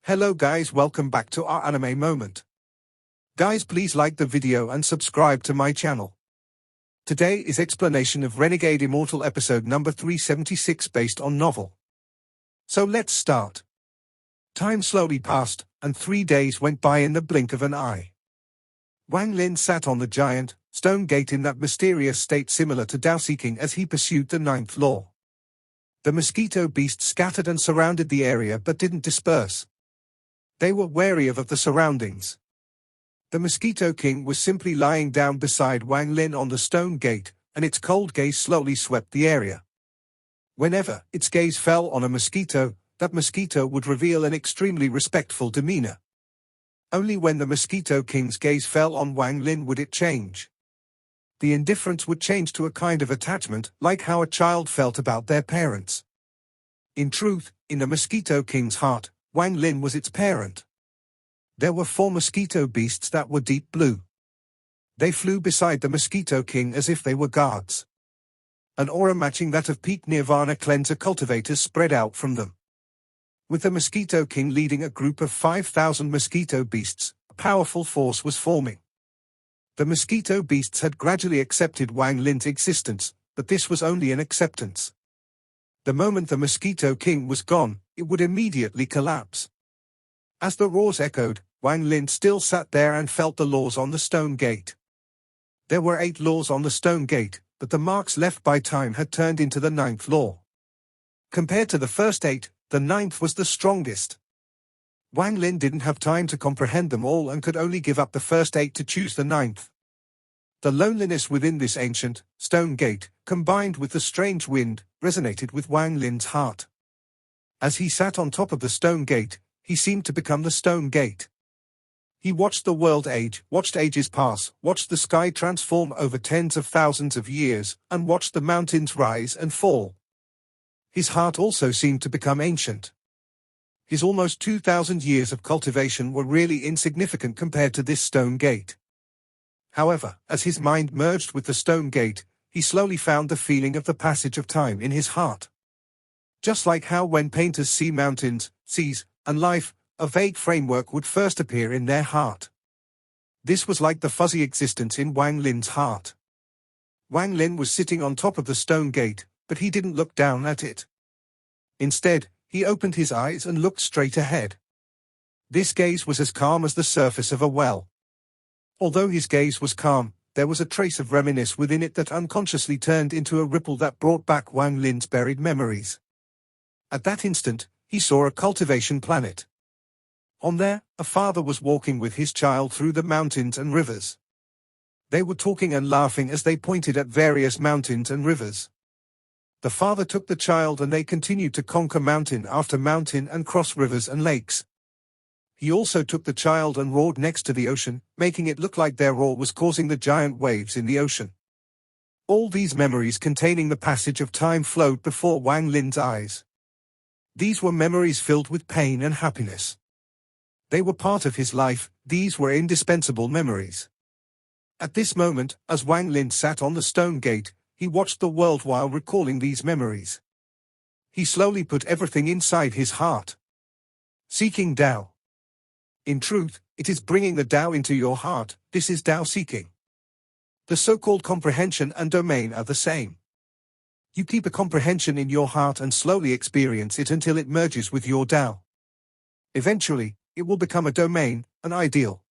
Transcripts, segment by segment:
Hello guys, welcome back to our anime moment. Guys, please like the video and subscribe to my channel. Today is explanation of Renegade Immortal episode number 376 based on novel. So let's start. Time slowly passed, and 3 days went by in the blink of an eye. Wang Lin sat on the giant stone gate in that mysterious state similar to Dao seeking as he pursued the ninth law. The mosquito beasts scattered and surrounded the area but didn't disperse. They were wary of the surroundings. The Mosquito King was simply lying down beside Wang Lin on the stone gate, and its cold gaze slowly swept the area. Whenever its gaze fell on a mosquito, that mosquito would reveal an extremely respectful demeanor. Only when the Mosquito King's gaze fell on Wang Lin would it change. The indifference would change to a kind of attachment, like how a child felt about their parents. In truth, in the Mosquito King's heart, Wang Lin was its parent. There were 4 mosquito beasts that were deep blue. They flew beside the Mosquito King as if they were guards. An aura matching that of peak Nirvana cleanser cultivators spread out from them. With the Mosquito King leading a group of 5,000 mosquito beasts, a powerful force was forming. The mosquito beasts had gradually accepted Wang Lin's existence, but this was only an acceptance. The moment the Mosquito King was gone, it would immediately collapse. As the roars echoed, Wang Lin still sat there and felt the laws on the stone gate. There were 8 laws on the stone gate, but the marks left by time had turned into the 9th law. Compared to the first 8, the 9th was the strongest. Wang Lin didn't have time to comprehend them all and could only give up the first 8 to choose the 9th. The loneliness within this ancient stone gate, combined with the strange wind, resonated with Wang Lin's heart. As he sat on top of the stone gate, he seemed to become the stone gate. He watched the world age, watched ages pass, watched the sky transform over tens of thousands of years, and watched the mountains rise and fall. His heart also seemed to become ancient. His almost 2,000 years of cultivation were really insignificant compared to this stone gate. However, as his mind merged with the stone gate, he slowly found the feeling of the passage of time in his heart. Just like how when painters see mountains, seas, and life, a vague framework would first appear in their heart. This was like the fuzzy existence in Wang Lin's heart. Wang Lin was sitting on top of the stone gate, but he didn't look down at it. Instead, he opened his eyes and looked straight ahead. This gaze was as calm as the surface of a well. Although his gaze was calm, there was a trace of reminiscence within it that unconsciously turned into a ripple that brought back Wang Lin's buried memories. At that instant, he saw a cultivation planet. On there, a father was walking with his child through the mountains and rivers. They were talking and laughing as they pointed at various mountains and rivers. The father took the child and they continued to conquer mountain after mountain and cross rivers and lakes. He also took the child and roared next to the ocean, making it look like their roar was causing the giant waves in the ocean. All these memories containing the passage of time flowed before Wang Lin's eyes. These were memories filled with pain and happiness. They were part of his life, these were indispensable memories. At this moment, as Wang Lin sat on the stone gate, he watched the world while recalling these memories. He slowly put everything inside his heart. Seeking Tao. In truth, it is bringing the Tao into your heart, this is Tao seeking. The so-called comprehension and domain are the same. You keep a comprehension in your heart and slowly experience it until it merges with your Tao. Eventually, it will become a domain, an ideal.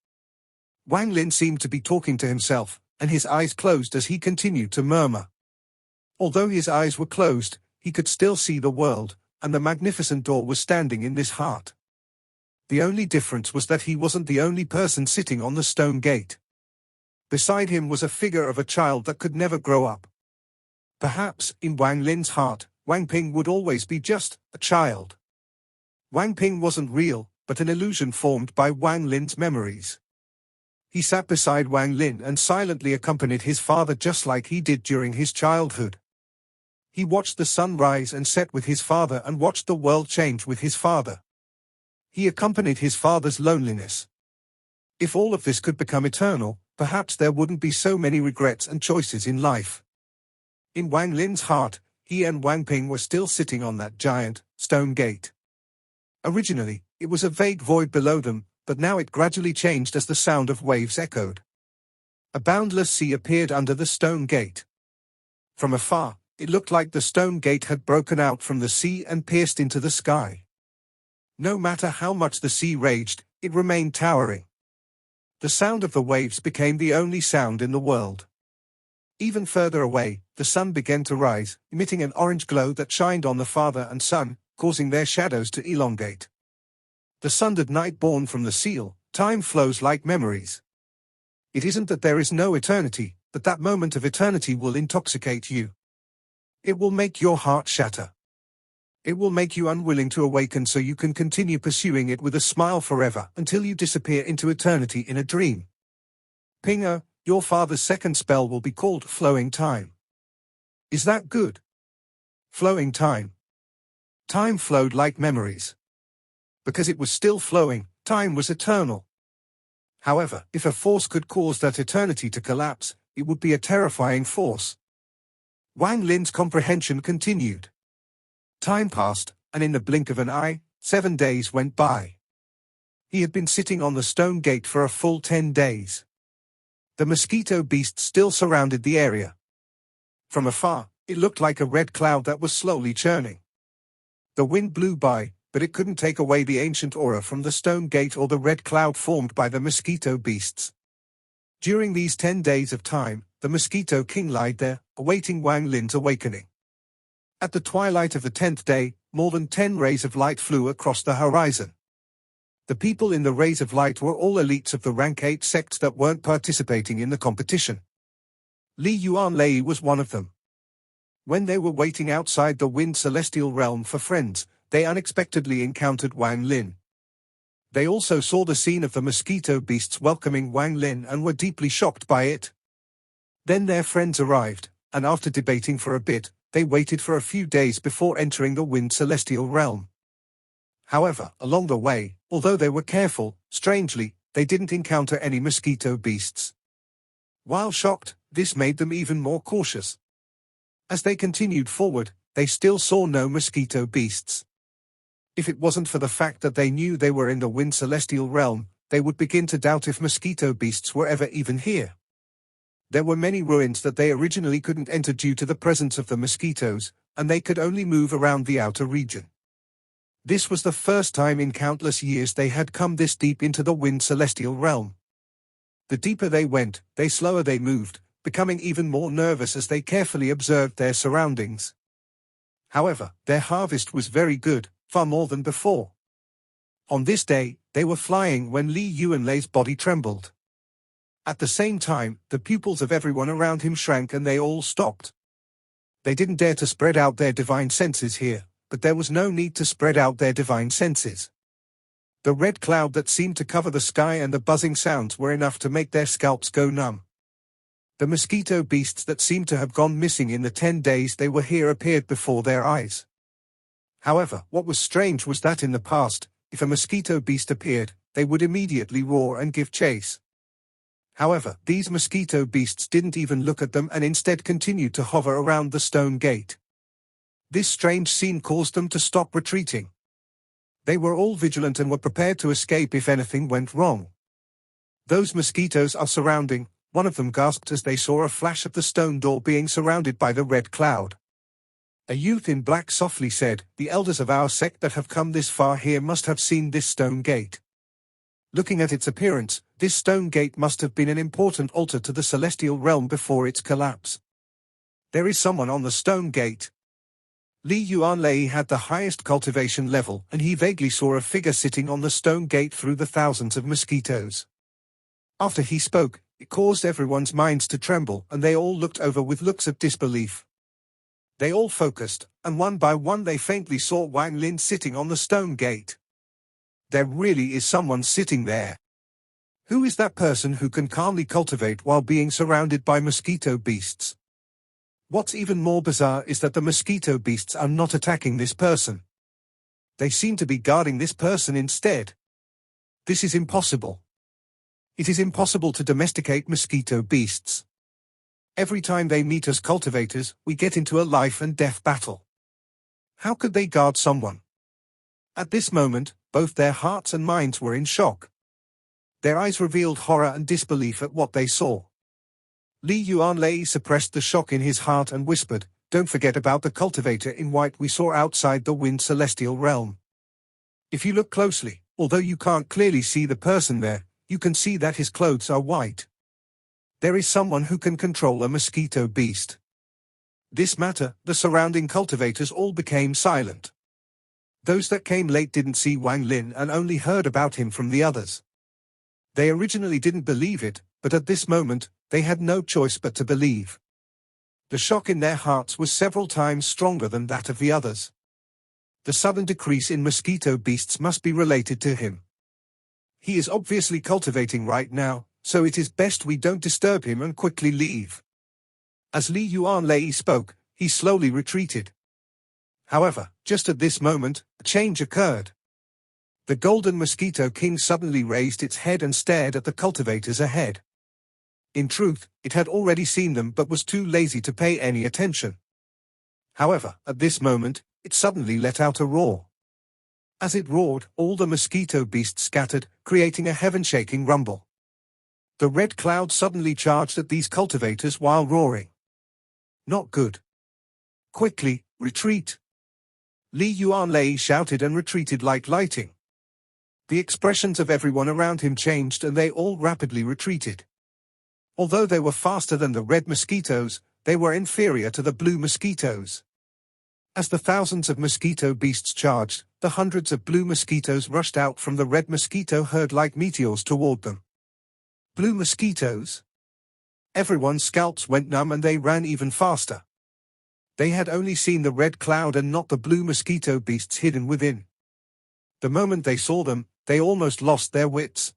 Wang Lin seemed to be talking to himself, and his eyes closed as he continued to murmur. Although his eyes were closed, he could still see the world, and the magnificent door was standing in this heart. The only difference was that he wasn't the only person sitting on the stone gate. Beside him was a figure of a child that could never grow up. Perhaps, in Wang Lin's heart, Wang Ping would always be just a child. Wang Ping wasn't real, but an illusion formed by Wang Lin's memories. He sat beside Wang Lin and silently accompanied his father just like he did during his childhood. He watched the sun rise and set with his father and watched the world change with his father. He accompanied his father's loneliness. If all of this could become eternal, perhaps there wouldn't be so many regrets and choices in life. In Wang Lin's heart, he and Wang Ping were still sitting on that giant stone gate. Originally, It was a vague void below them, but now it gradually changed as the sound of waves echoed. A boundless sea appeared under the stone gate. From afar, it looked like the stone gate had broken out from the sea and pierced into the sky. No matter how much the sea raged, it remained towering. The sound of the waves became the only sound in the world. Even further away, the sun began to rise, emitting an orange glow that shined on the father and son, causing their shadows to elongate. The sundered night born from the seal, time flows like memories. It isn't that there is no eternity, but that moment of eternity will intoxicate you. It will make your heart shatter. It will make you unwilling to awaken so you can continue pursuing it with a smile forever until you disappear into eternity in a dream. Pingo, your father's second spell will be called Flowing Time. Is that good? Flowing Time. Time flowed like memories. Because it was still flowing, time was eternal. However, if a force could cause that eternity to collapse, it would be a terrifying force. Wang Lin's comprehension continued. Time passed, and in the blink of an eye, 7 days went by. He had been sitting on the stone gate for a full 10 days. The mosquito beast still surrounded the area. From afar, it looked like a red cloud that was slowly churning. The wind blew by, but it couldn't take away the ancient aura from the stone gate or the red cloud formed by the mosquito beasts. During these 10 days of time, the Mosquito King lied there, awaiting Wang Lin's awakening. At the twilight of the 10th day, more than 10 rays of light flew across the horizon. The people in the rays of light were all elites of the rank 8 sects that weren't participating in the competition. Li Yuan Lei was one of them. When they were waiting outside the Wind Celestial Realm for friends, they unexpectedly encountered Wang Lin. They also saw the scene of the mosquito beasts welcoming Wang Lin and were deeply shocked by it. Then their friends arrived, and after debating for a bit, they waited for a few days before entering the Wind Celestial Realm. However, along the way, although they were careful, strangely, they didn't encounter any mosquito beasts. While shocked, this made them even more cautious. As they continued forward, they still saw no mosquito beasts. If it wasn't for the fact that they knew they were in the Wind Celestial Realm, they would begin to doubt if mosquito beasts were ever even here. There were many ruins that they originally couldn't enter due to the presence of the mosquitoes, and they could only move around the outer region. This was the first time in countless years they had come this deep into the Wind Celestial Realm. The deeper they went, the slower they moved, becoming even more nervous as they carefully observed their surroundings. However, their harvest was very good, far more than before. On this day, they were flying when Li Yuanlei's body trembled. At the same time, the pupils of everyone around him shrank and they all stopped. They didn't dare to spread out their divine senses here, but there was no need to spread out their divine senses. The red cloud that seemed to cover the sky and the buzzing sounds were enough to make their scalps go numb. The mosquito beasts that seemed to have gone missing in the 10 days they were here appeared before their eyes. However, what was strange was that in the past, if a mosquito beast appeared, they would immediately roar and give chase. However, these mosquito beasts didn't even look at them and instead continued to hover around the stone gate. This strange scene caused them to stop retreating. They were all vigilant and were prepared to escape if anything went wrong. "Those mosquitoes are surrounding," one of them gasped as they saw a flash of the stone door being surrounded by the red cloud. A youth in black softly said, "The elders of our sect that have come this far here must have seen this stone gate. Looking at its appearance, this stone gate must have been an important altar to the celestial realm before its collapse. There is someone on the stone gate." Li Yuanlei had the highest cultivation level, and he vaguely saw a figure sitting on the stone gate through the thousands of mosquitoes. After he spoke, it caused everyone's minds to tremble, and they all looked over with looks of disbelief. They all focused, and one by one they faintly saw Wang Lin sitting on the stone gate. There really is someone sitting there. Who is that person who can calmly cultivate while being surrounded by mosquito beasts? What's even more bizarre is that the mosquito beasts are not attacking this person. They seem to be guarding this person instead. This is impossible. It is impossible to domesticate mosquito beasts. Every time they meet us cultivators, we get into a life and death battle. How could they guard someone? At this moment, both their hearts and minds were in shock. Their eyes revealed horror and disbelief at what they saw. Li Yuanlei suppressed the shock in his heart and whispered, "Don't forget about the cultivator in white we saw outside the wind celestial realm. If you look closely, although you can't clearly see the person there, you can see that his clothes are white. There is someone who can control a mosquito beast." This matter, the surrounding cultivators all became silent. Those that came late didn't see Wang Lin and only heard about him from the others. They originally didn't believe it, but at this moment, they had no choice but to believe. The shock in their hearts was several times stronger than that of the others. The sudden decrease in mosquito beasts must be related to him. He is obviously cultivating right now, so it is best we don't disturb him and quickly leave. As Li Yuanlei spoke, he slowly retreated. However, just at this moment, a change occurred. The golden mosquito king suddenly raised its head and stared at the cultivators ahead. In truth, it had already seen them but was too lazy to pay any attention. However, at this moment, it suddenly let out a roar. As it roared, all the mosquito beasts scattered, creating a heaven-shaking rumble. The red cloud suddenly charged at these cultivators while roaring. Not good. Quickly, retreat! Li Yuanlei shouted and retreated like lightning. The expressions of everyone around him changed and they all rapidly retreated. Although they were faster than the red mosquitoes, they were inferior to the blue mosquitoes. As the thousands of mosquito beasts charged, the hundreds of blue mosquitoes rushed out from the red mosquito herd like meteors toward them. Blue mosquitoes? Everyone's scalps went numb and they ran even faster. They had only seen the red cloud and not the blue mosquito beasts hidden within. The moment they saw them, they almost lost their wits.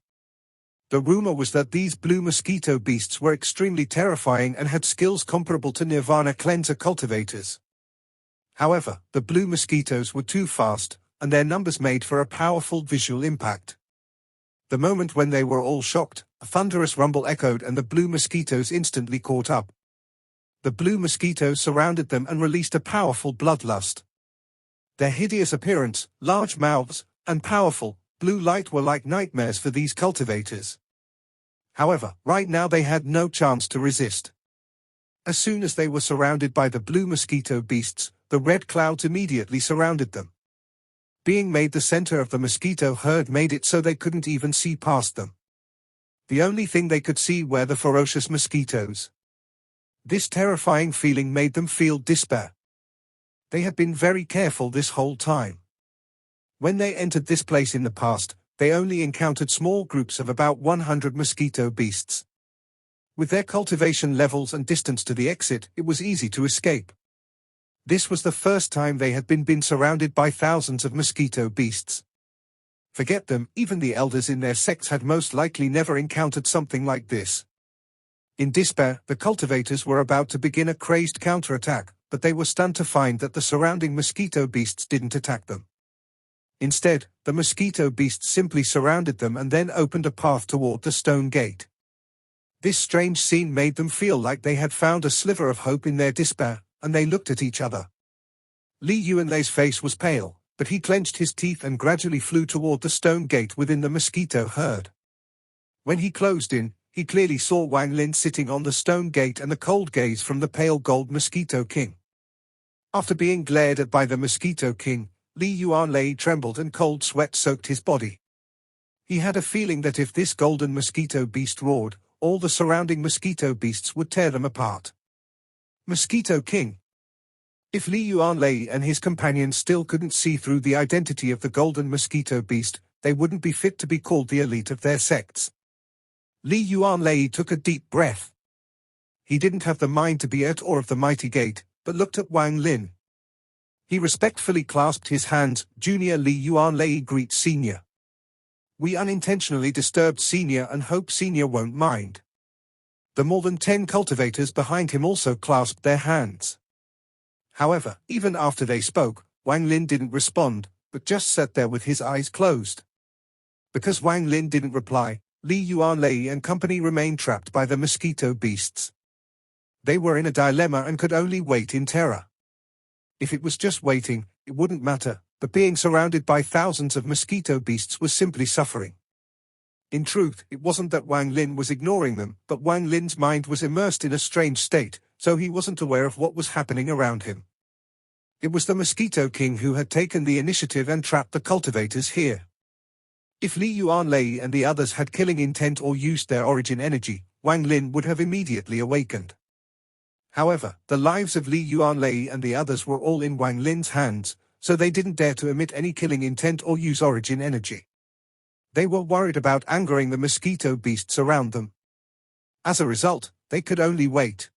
The rumor was that these blue mosquito beasts were extremely terrifying and had skills comparable to Nirvana cleanser cultivators. However, the blue mosquitoes were too fast, and their numbers made for a powerful visual impact. The moment when they were all shocked, a thunderous rumble echoed and the blue mosquitoes instantly caught up. The blue mosquitoes surrounded them and released a powerful bloodlust. Their hideous appearance, large mouths, and powerful, blue light were like nightmares for these cultivators. However, right now they had no chance to resist. As soon as they were surrounded by the blue mosquito beasts, the red clouds immediately surrounded them. Being made the center of the mosquito herd made it so they couldn't even see past them. The only thing they could see were the ferocious mosquitoes. This terrifying feeling made them feel despair. They had been very careful this whole time. When they entered this place in the past, they only encountered small groups of about 100 mosquito beasts. With their cultivation levels and distance to the exit, it was easy to escape. This was the first time they had been surrounded by thousands of mosquito beasts. Forget them, even the elders in their sects had most likely never encountered something like this. In despair, the cultivators were about to begin a crazed counterattack, but they were stunned to find that the surrounding mosquito beasts didn't attack them. Instead, the mosquito beasts simply surrounded them and then opened a path toward the stone gate. This strange scene made them feel like they had found a sliver of hope in their despair, and they looked at each other. Li Yuanlei's face was pale, but he clenched his teeth and gradually flew toward the stone gate within the mosquito herd. When he closed in, he clearly saw Wang Lin sitting on the stone gate and the cold gaze from the pale gold mosquito king. After being glared at by the mosquito king, Li Yuanlei trembled and cold sweat soaked his body. He had a feeling that if this golden mosquito beast roared, all the surrounding mosquito beasts would tear them apart. Mosquito King. If Li Yuanlei and his companions still couldn't see through the identity of the golden mosquito beast, they wouldn't be fit to be called the elite of their sects. Li Yuanlei took a deep breath. He didn't have the mind to be at or of the mighty gate, but looked at Wang Lin. He respectfully clasped his hands. Junior Li Yuanlei greets Senior. We unintentionally disturbed Senior and hope Senior won't mind. The more than 10 cultivators behind him also clasped their hands. However, even after they spoke, Wang Lin didn't respond, but just sat there with his eyes closed. Because Wang Lin didn't reply, Li Yuanlei and company remained trapped by the mosquito beasts. They were in a dilemma and could only wait in terror. If it was just waiting, it wouldn't matter, but being surrounded by thousands of mosquito beasts was simply suffering. In truth, it wasn't that Wang Lin was ignoring them, but Wang Lin's mind was immersed in a strange state, so he wasn't aware of what was happening around him. It was the Mosquito King who had taken the initiative and trapped the cultivators here. If Li Yuanlei and the others had killing intent or used their origin energy, Wang Lin would have immediately awakened. However, the lives of Li Yuanlei and the others were all in Wang Lin's hands, so they didn't dare to emit any killing intent or use origin energy. They were worried about angering the mosquito beasts around them. As a result, they could only wait.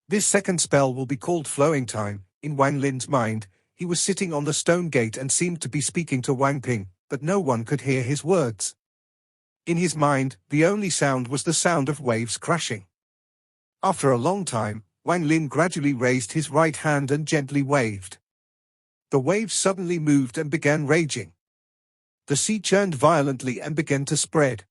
This second spell will be called Flowing Time. In Wang Lin's mind, he was sitting on the stone gate and seemed to be speaking to Wang Ping, but no one could hear his words. In his mind, the only sound was the sound of waves crashing. After a long time, Wang Lin gradually raised his right hand and gently waved. The waves suddenly moved and began raging. The sea churned violently and began to spread.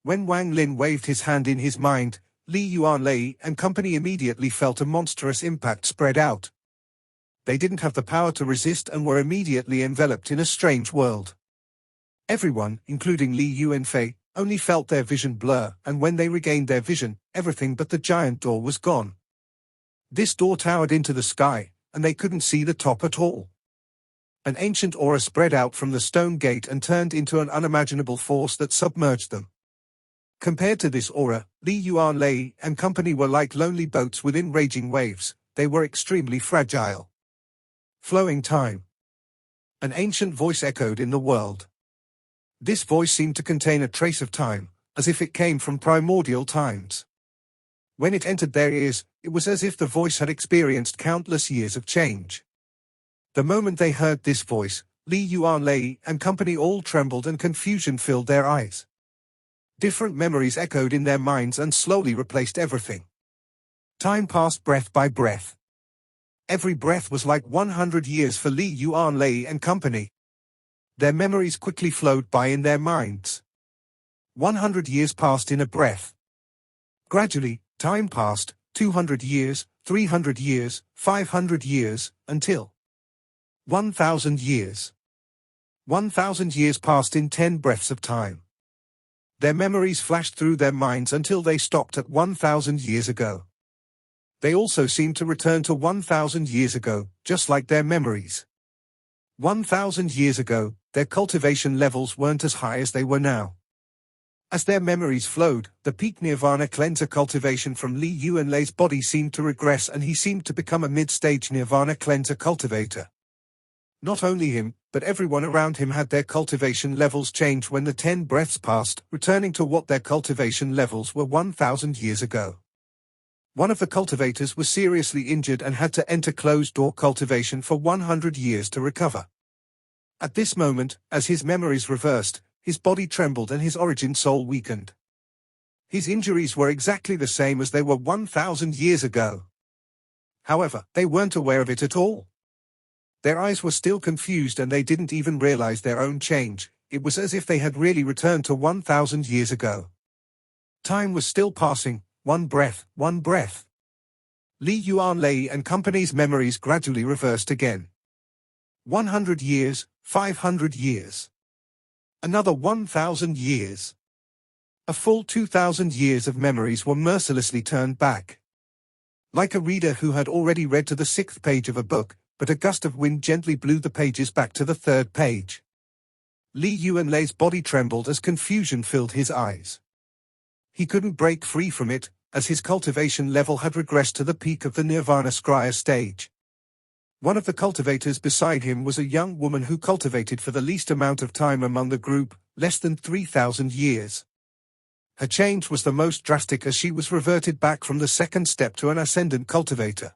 When Wang Lin waved his hand in his mind, Li Yuanlei and company immediately felt a monstrous impact spread out. They didn't have the power to resist and were immediately enveloped in a strange world. Everyone, including Li Yuanfei, only felt their vision blur, and when they regained their vision, everything but the giant door was gone. This door towered into the sky, and they couldn't see the top at all. An ancient aura spread out from the stone gate and turned into an unimaginable force that submerged them. Compared to this aura, Li Yuanlei and company were like lonely boats within raging waves. They were extremely fragile. Flowing Time. An ancient voice echoed in the world. This voice seemed to contain a trace of time, as if it came from primordial times. When it entered their ears, it was as if the voice had experienced countless years of change. The moment they heard this voice, Li Yuanlei and company all trembled and confusion filled their eyes. Different memories echoed in their minds and slowly replaced everything. Time passed breath by breath. Every breath was like 100 years for Li Yuanlei and company. Their memories quickly flowed by in their minds. 100 years passed in a breath. Gradually, time passed, 200 years, 300 years, 500 years, until 1,000 years. 1,000 years passed in 10 breaths of time. Their memories flashed through their minds until they stopped at 1,000 years ago. They also seemed to return to 1,000 years ago, just like their memories. 1,000 years ago, their cultivation levels weren't as high as they were now. As their memories flowed, the peak Nirvana cleanser cultivation from Li Yuanlei's body seemed to regress and he seemed to become a mid-stage Nirvana cleanser cultivator. Not only him, but everyone around him had their cultivation levels change when the 10 breaths passed, returning to what their cultivation levels were 1,000 years ago. One of the cultivators was seriously injured and had to enter closed-door cultivation for 100 years to recover. At this moment, as his memories reversed, his body trembled and his origin soul weakened. His injuries were exactly the same as they were 1,000 years ago. However, they weren't aware of it at all. Their eyes were still confused and they didn't even realize their own change. It was as if they had really returned to 1,000 years ago. Time was still passing, one breath, one breath. Li Yuanlei and company's memories gradually reversed again. 100 years, 500 years. Another 1,000 years. A full 2,000 years of memories were mercilessly turned back. Like a reader who had already read to the 6th page of a book, but a gust of wind gently blew the pages back to the 3rd page. Li Yuanlei's body trembled as confusion filled his eyes. He couldn't break free from it, as his cultivation level had regressed to the peak of the Nirvana Scryer stage. One of the cultivators beside him was a young woman who cultivated for the least amount of time among the group, less than 3,000 years. Her change was the most drastic as she was reverted back from the 2nd step to an ascendant cultivator.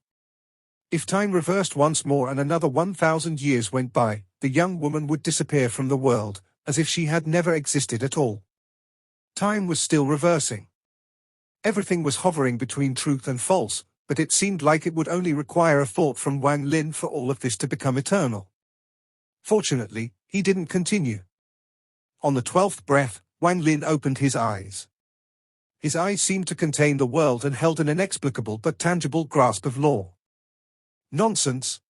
If time reversed once more and another 1,000 years went by, the young woman would disappear from the world, as if she had never existed at all. Time was still reversing. Everything was hovering between truth and false, but it seemed like it would only require a thought from Wang Lin for all of this to become eternal. Fortunately, he didn't continue. On the 12th breath, Wang Lin opened his eyes. His eyes seemed to contain the world and held an inexplicable but tangible grasp of law. Nonsense.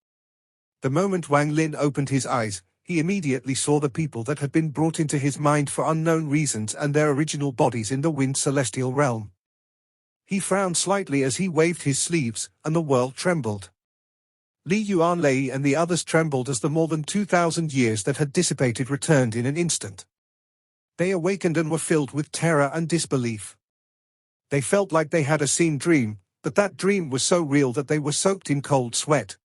The moment Wang Lin opened his eyes, he immediately saw the people that had been brought into his mind for unknown reasons and their original bodies in the wind celestial realm. He frowned slightly as he waved his sleeves, and the world trembled. Li Yuanlei and the others trembled as the more than 2,000 years that had dissipated returned in an instant. They awakened and were filled with terror and disbelief. They felt like they had a seen dream, but that dream was so real that they were soaked in cold sweat.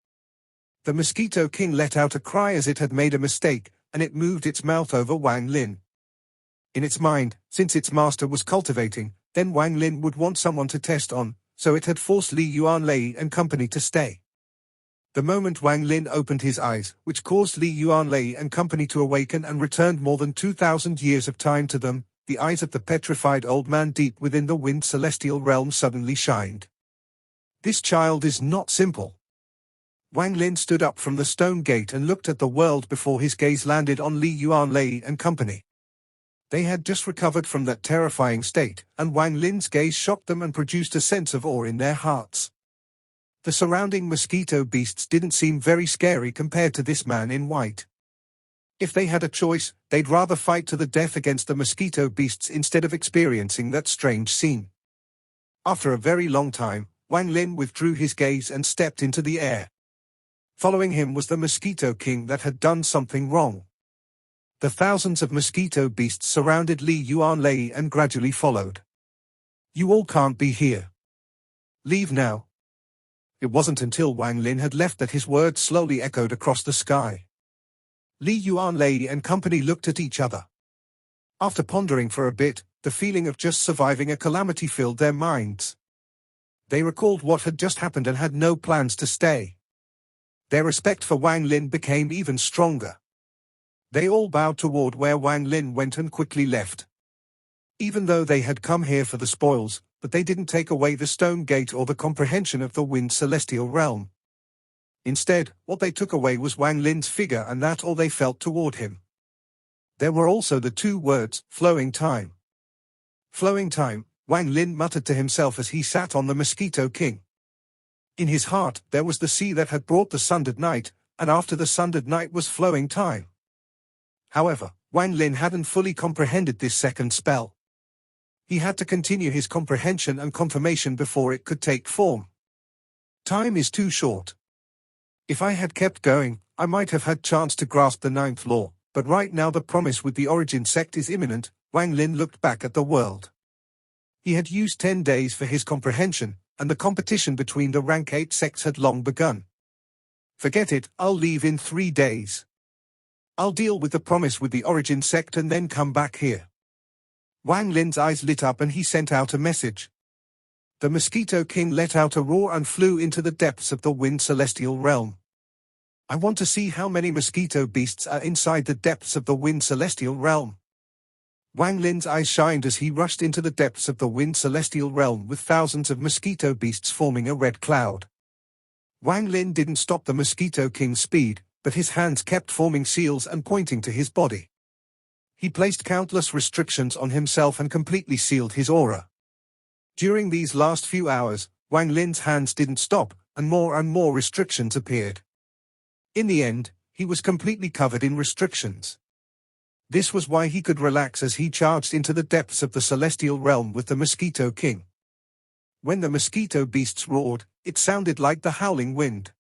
The Mosquito King let out a cry as it had made a mistake, and it moved its mouth over Wang Lin. In its mind, since its master was cultivating, then Wang Lin would want someone to test on, so it had forced Li Yuanlei and company to stay. The moment Wang Lin opened his eyes, which caused Li Yuanlei and company to awaken and returned more than 2,000 years of time to them, the eyes of the petrified old man deep within the wind celestial realm suddenly shined. This child is not simple. Wang Lin stood up from the stone gate and looked at the world before his gaze landed on Li Yuanlei and company. They had just recovered from that terrifying state, and Wang Lin's gaze shocked them and produced a sense of awe in their hearts. The surrounding mosquito beasts didn't seem very scary compared to this man in white. If they had a choice, they'd rather fight to the death against the mosquito beasts instead of experiencing that strange scene. After a very long time, Wang Lin withdrew his gaze and stepped into the air. Following him was the Mosquito King that had done something wrong. The thousands of mosquito beasts surrounded Li Yuanlei and gradually followed. "You all can't be here. Leave now." It wasn't until Wang Lin had left that his words slowly echoed across the sky. Li Yuanlei and company looked at each other. After pondering for a bit, the feeling of just surviving a calamity filled their minds. They recalled what had just happened and had no plans to stay. Their respect for Wang Lin became even stronger. They all bowed toward where Wang Lin went and quickly left. Even though they had come here for the spoils, but they didn't take away the stone gate or the comprehension of the wind celestial realm. Instead, what they took away was Wang Lin's figure, and that all they felt toward him. There were also the two words, flowing time. Flowing time, Wang Lin muttered to himself as he sat on the Mosquito King. In his heart, there was the sea that had brought the sundered night, and after the sundered night was flowing time. However, Wang Lin hadn't fully comprehended this second spell. He had to continue his comprehension and confirmation before it could take form. Time is too short. If I had kept going, I might have had chance to grasp the ninth law, but right now the promise with the origin sect is imminent. Wang Lin looked back at the world. He had used 10 days for his comprehension, and the competition between the rank 8 sects had long begun. Forget it, I'll leave in 3 days. I'll deal with the promise with the origin sect and then come back here. Wang Lin's eyes lit up and he sent out a message. The Mosquito King let out a roar and flew into the depths of the wind celestial realm. I want to see how many mosquito beasts are inside the depths of the wind celestial realm. Wang Lin's eyes shined as he rushed into the depths of the wind celestial realm with thousands of mosquito beasts forming a red cloud. Wang Lin didn't stop the Mosquito King's speed, but his hands kept forming seals and pointing to his body. He placed countless restrictions on himself and completely sealed his aura. During these last few hours, Wang Lin's hands didn't stop, and more restrictions appeared. In the end, he was completely covered in restrictions. This was why he could relax as he charged into the depths of the celestial realm with the Mosquito King. When the mosquito beasts roared, it sounded like the howling wind.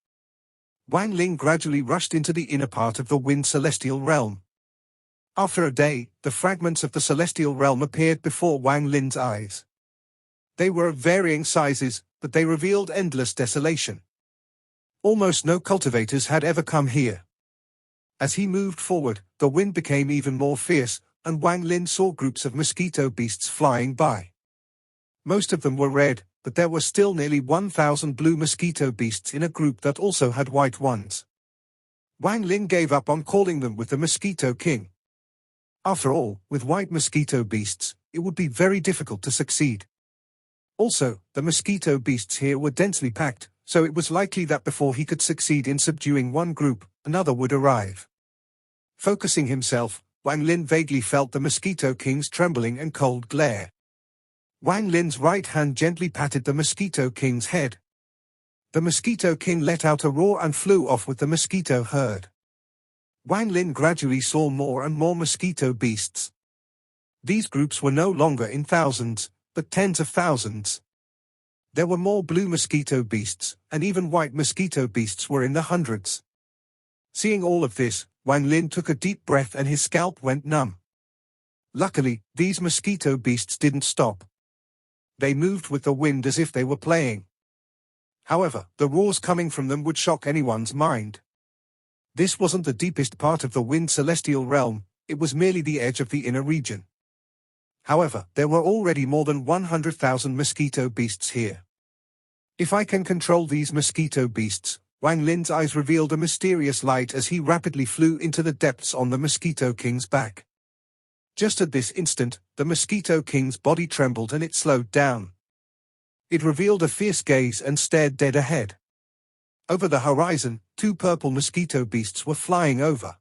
Wang Lin gradually rushed into the inner part of the wind celestial realm. After a day, the fragments of the celestial realm appeared before Wang Lin's eyes. They were of varying sizes, but they revealed endless desolation. Almost no cultivators had ever come here. As he moved forward, the wind became even more fierce, and Wang Lin saw groups of mosquito beasts flying by. Most of them were red, but there were still nearly 1,000 blue mosquito beasts in a group that also had white ones. Wang Lin gave up on calling them with the Mosquito King. After all, with white mosquito beasts, it would be very difficult to succeed. Also, the mosquito beasts here were densely packed, so it was likely that before he could succeed in subduing one group, another would arrive. Focusing himself, Wang Lin vaguely felt the Mosquito King's trembling and cold glare. Wang Lin's right hand gently patted the Mosquito King's head. The Mosquito King let out a roar and flew off with the mosquito herd. Wang Lin gradually saw more and more mosquito beasts. These groups were no longer in thousands, but tens of thousands. There were more blue mosquito beasts, and even white mosquito beasts were in the hundreds. Seeing all of this, Wang Lin took a deep breath and his scalp went numb. Luckily, these mosquito beasts didn't stop. They moved with the wind as if they were playing. However, the roars coming from them would shock anyone's mind. This wasn't the deepest part of the wind celestial realm, it was merely the edge of the inner region. However, there were already more than 100,000 mosquito beasts here. If I can control these mosquito beasts, Wang Lin's eyes revealed a mysterious light as he rapidly flew into the depths on the Mosquito King's back. Just at this instant, the Mosquito King's body trembled and it slowed down. It revealed a fierce gaze and stared dead ahead. Over the horizon, two purple mosquito beasts were flying over.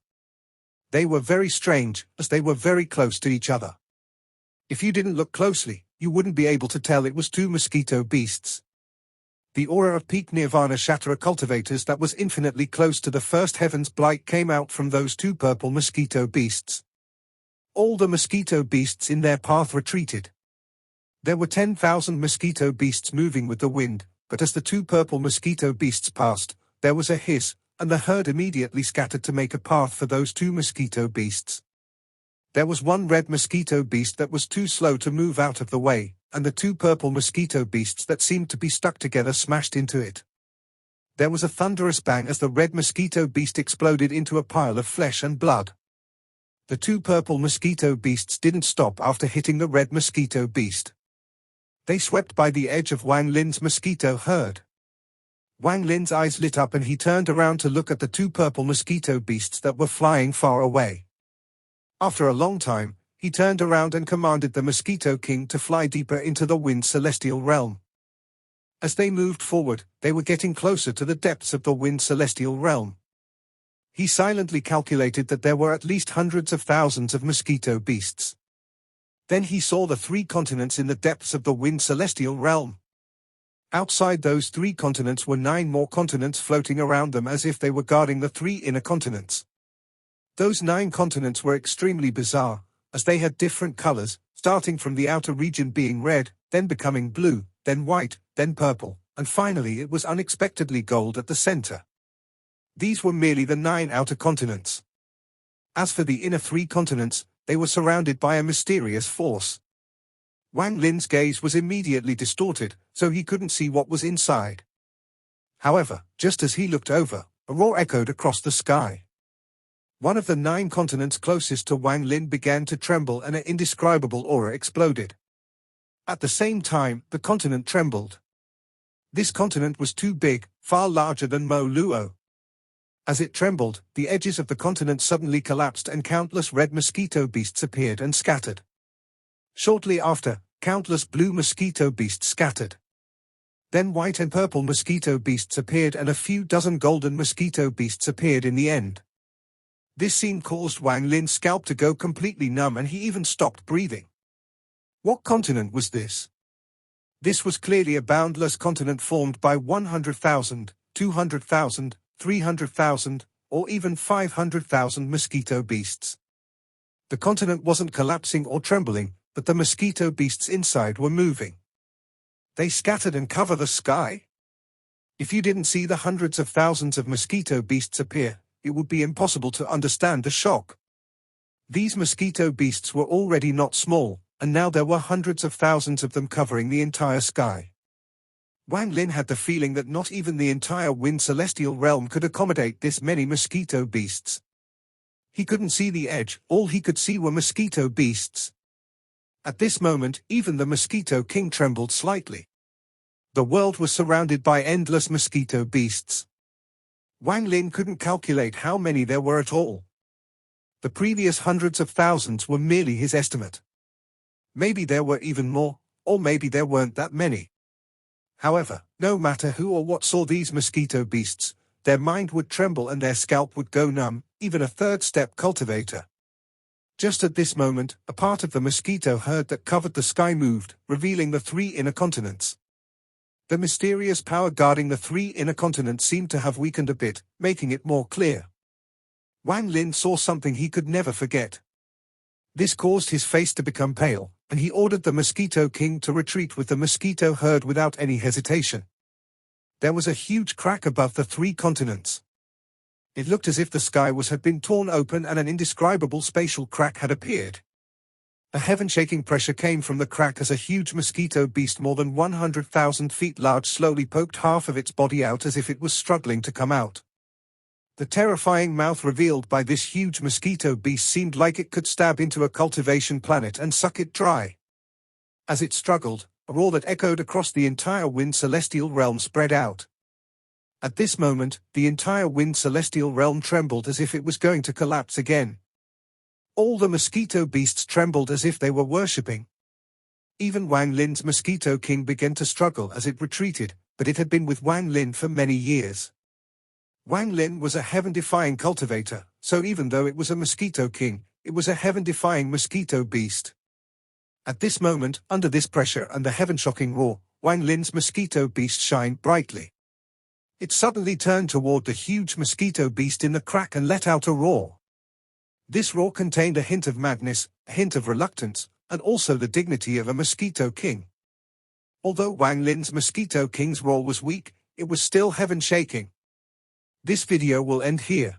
They were very strange, as they were very close to each other. If you didn't look closely, you wouldn't be able to tell it was two mosquito beasts. The aura of peak Nirvana Shatterer cultivators that was infinitely close to the first heaven's blight came out from those two purple mosquito beasts. All the mosquito beasts in their path retreated. There were 10,000 mosquito beasts moving with the wind, but as the two purple mosquito beasts passed, there was a hiss, and the herd immediately scattered to make a path for those two mosquito beasts. There was one red mosquito beast that was too slow to move out of the way, and the two purple mosquito beasts that seemed to be stuck together smashed into it. There was a thunderous bang as the red mosquito beast exploded into a pile of flesh and blood. The two purple mosquito beasts didn't stop after hitting the red mosquito beast. They swept by the edge of Wang Lin's mosquito herd. Wang Lin's eyes lit up and he turned around to look at the two purple mosquito beasts that were flying far away. After a long time, he turned around and commanded the Mosquito King to fly deeper into the wind celestial realm. As they moved forward, they were getting closer to the depths of the wind celestial realm. He silently calculated that there were at least hundreds of thousands of mosquito beasts. Then he saw the three continents in the depths of the wind celestial realm. Outside those three continents were 9 more continents floating around them as if they were guarding the 3 inner continents. Those 9 continents were extremely bizarre, as they had different colors, starting from the outer region being red, then becoming blue, then white, then purple, and finally it was unexpectedly gold at the center. These were merely the 9 outer continents. As for the inner 3 continents, they were surrounded by a mysterious force. Wang Lin's gaze was immediately distorted, so he couldn't see what was inside. However, just as he looked over, a roar echoed across the sky. One of the 9 continents closest to Wang Lin began to tremble and an indescribable aura exploded. At the same time, the continent trembled. This continent was too big, far larger than Mo Luo. As it trembled, the edges of the continent suddenly collapsed and countless red mosquito beasts appeared and scattered. Shortly after, countless blue mosquito beasts scattered. Then white and purple mosquito beasts appeared and a few dozen golden mosquito beasts appeared in the end. This scene caused Wang Lin's scalp to go completely numb and he even stopped breathing. What continent was this? This was clearly a boundless continent formed by 100,000, 200,000, 300,000, or even 500,000 mosquito beasts. The continent wasn't collapsing or trembling, but the mosquito beasts inside were moving. They scattered and covered the sky. If you didn't see the hundreds of thousands of mosquito beasts appear, it would be impossible to understand the shock. These mosquito beasts were already not small, and now there were hundreds of thousands of them covering the entire sky. Wang Lin had the feeling that not even the entire wind celestial realm could accommodate this many mosquito beasts. He couldn't see the edge, all he could see were mosquito beasts. At this moment, even the Mosquito King trembled slightly. The world was surrounded by endless mosquito beasts. Wang Lin couldn't calculate how many there were at all. The previous hundreds of thousands were merely his estimate. Maybe there were even more, or maybe there weren't that many. However, no matter who or what saw these mosquito beasts, their mind would tremble and their scalp would go numb, even a third-step cultivator. Just at this moment, a part of the mosquito herd that covered the sky moved, revealing the 3 inner continents. The mysterious power guarding the three inner continents seemed to have weakened a bit, making it more clear. Wang Lin saw something he could never forget. This caused his face to become pale, and he ordered the Mosquito King to retreat with the mosquito herd without any hesitation. There was a huge crack above the three continents. It looked as if the sky had been torn open and an indescribable spatial crack had appeared. A heaven-shaking pressure came from the crack as a huge mosquito beast more than 100,000 feet large slowly poked half of its body out as if it was struggling to come out. The terrifying mouth revealed by this huge mosquito beast seemed like it could stab into a cultivation planet and suck it dry. As it struggled, a roar that echoed across the entire wind celestial realm spread out. At this moment, the entire wind celestial realm trembled as if it was going to collapse again. All the mosquito beasts trembled as if they were worshipping. Even Wang Lin's Mosquito King began to struggle as it retreated, but it had been with Wang Lin for many years. Wang Lin was a heaven-defying cultivator, so even though it was a Mosquito King, it was a heaven-defying mosquito beast. At this moment, under this pressure and the heaven-shocking roar, Wang Lin's mosquito beast shined brightly. It suddenly turned toward the huge mosquito beast in the crack and let out a roar. This roar contained a hint of madness, a hint of reluctance, and also the dignity of a Mosquito King. Although Wang Lin's Mosquito King's roar was weak, it was still heaven-shaking. This video will end here.